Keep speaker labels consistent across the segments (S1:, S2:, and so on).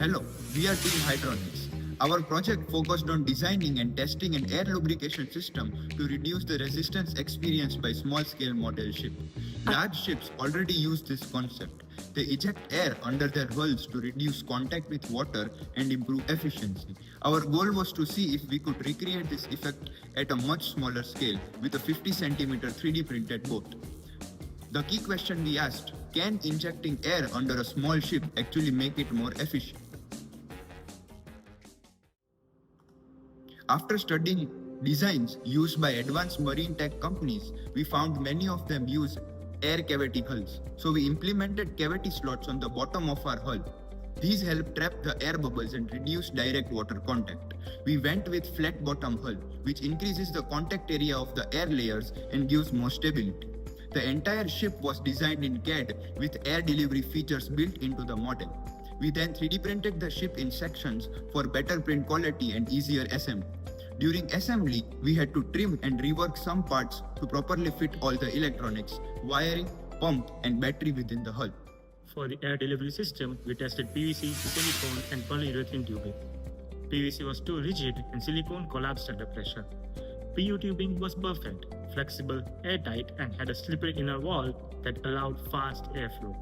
S1: Hello, we are Team Hydronics. Our project focused on designing and testing an air lubrication system to reduce the resistance experienced by small-scale model ships. Large ships already use this concept. They eject air under their hulls to reduce contact with water and improve efficiency. Our goal was to see if we could recreate this effect at a much smaller scale with a 50 centimeter 3D printed boat. The key question we asked, can injecting air under a small ship actually make it more efficient? After studying designs used by advanced marine tech companies, we found many of them use air cavity hulls. So we implemented cavity slots on the bottom of our hull. These help trap the air bubbles and reduce direct water contact. We went with flat bottom hull, which increases the contact area of the air layers and gives more stability. The entire ship was designed in CAD with air delivery features built into the model. We then 3D printed the ship in sections for better print quality and easier assembly. During assembly, we had to trim and rework some parts to properly fit all the electronics, wiring, pump, and battery within the hull.
S2: For the air delivery system, we tested PVC, silicone, and polyurethane tubing. PVC was too rigid and silicone collapsed under pressure. PU tubing was perfect, flexible, airtight, and had a slippery inner wall that allowed fast airflow.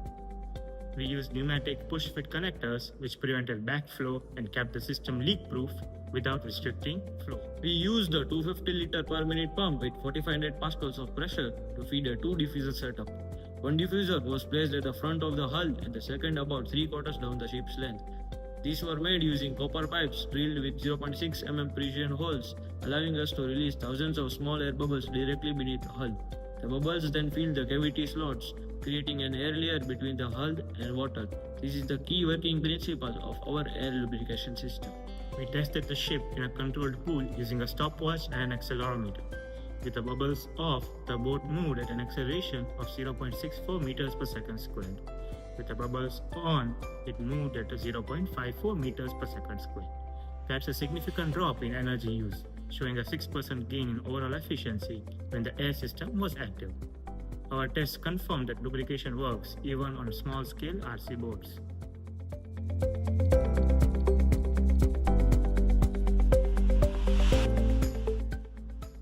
S2: We used pneumatic push-fit connectors which prevented backflow and kept the system leak-proof without restricting flow. We used a 250 liter per minute pump with 4500 pascals of pressure to feed a 2 diffuser setup. One diffuser was placed at the front of the hull and the second about 3/4 down the ship's length. These were made using copper pipes drilled with 0.6 mm precision holes, allowing us to release thousands of small air bubbles directly beneath the hull. The bubbles then fill the cavity slots, creating an air layer between the hull and water. This is the key working principle of our air lubrication system. We tested the ship in a controlled pool using a stopwatch and an accelerometer. With the bubbles off, the boat moved at an acceleration of 0.64 meters per second squared. With the bubbles on, it moved at 0.54 meters per second squared. That's a significant drop in energy use, showing a 6% gain in overall efficiency when the air system was active. Our tests confirmed that lubrication works even on small-scale RC boats.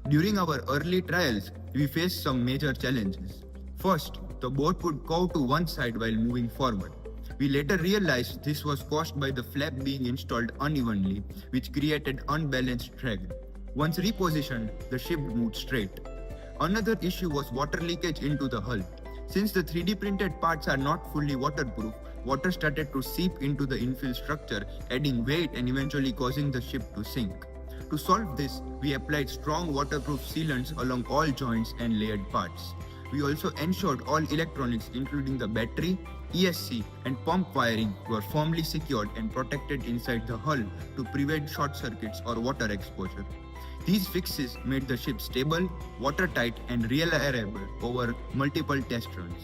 S1: During our early trials, we faced some major challenges. First, the boat would curve to one side while moving forward. We later realized this was caused by the flap being installed unevenly, which created unbalanced drag. Once repositioned, the ship moved straight. Another issue was water leakage into the hull. Since the 3D printed parts are not fully waterproof, water started to seep into the infill structure, adding weight and eventually causing the ship to sink. To solve this, we applied strong waterproof sealants along all joints and layered parts. We also ensured all electronics including the battery, ESC and pump wiring were firmly secured and protected inside the hull to prevent short circuits or water exposure. These fixes made the ship stable, watertight and reliable over multiple test runs.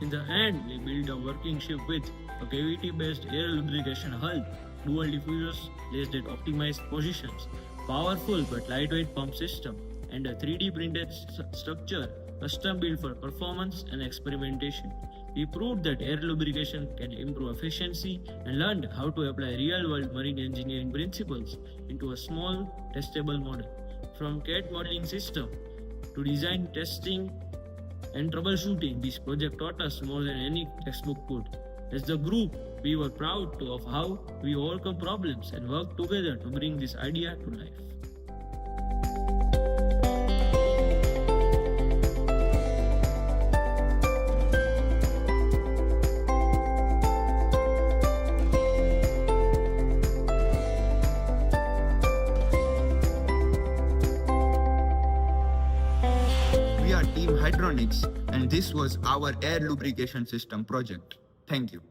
S2: In the end, we built a working ship with a cavity-based air lubrication hull, dual diffusers placed at optimized positions, powerful but lightweight pump system, and a 3D printed structure custom built for performance and experimentation. We proved that air lubrication can improve efficiency and learned how to apply real-world marine engineering principles into a small, testable model. From CAD modeling system to design, testing, and troubleshooting, this project taught us more than any textbook could. As the group, we were proud of how we overcome problems and work together to bring this idea to life.
S1: We are Team Hydronics and this was our air lubrication system project. Thank you.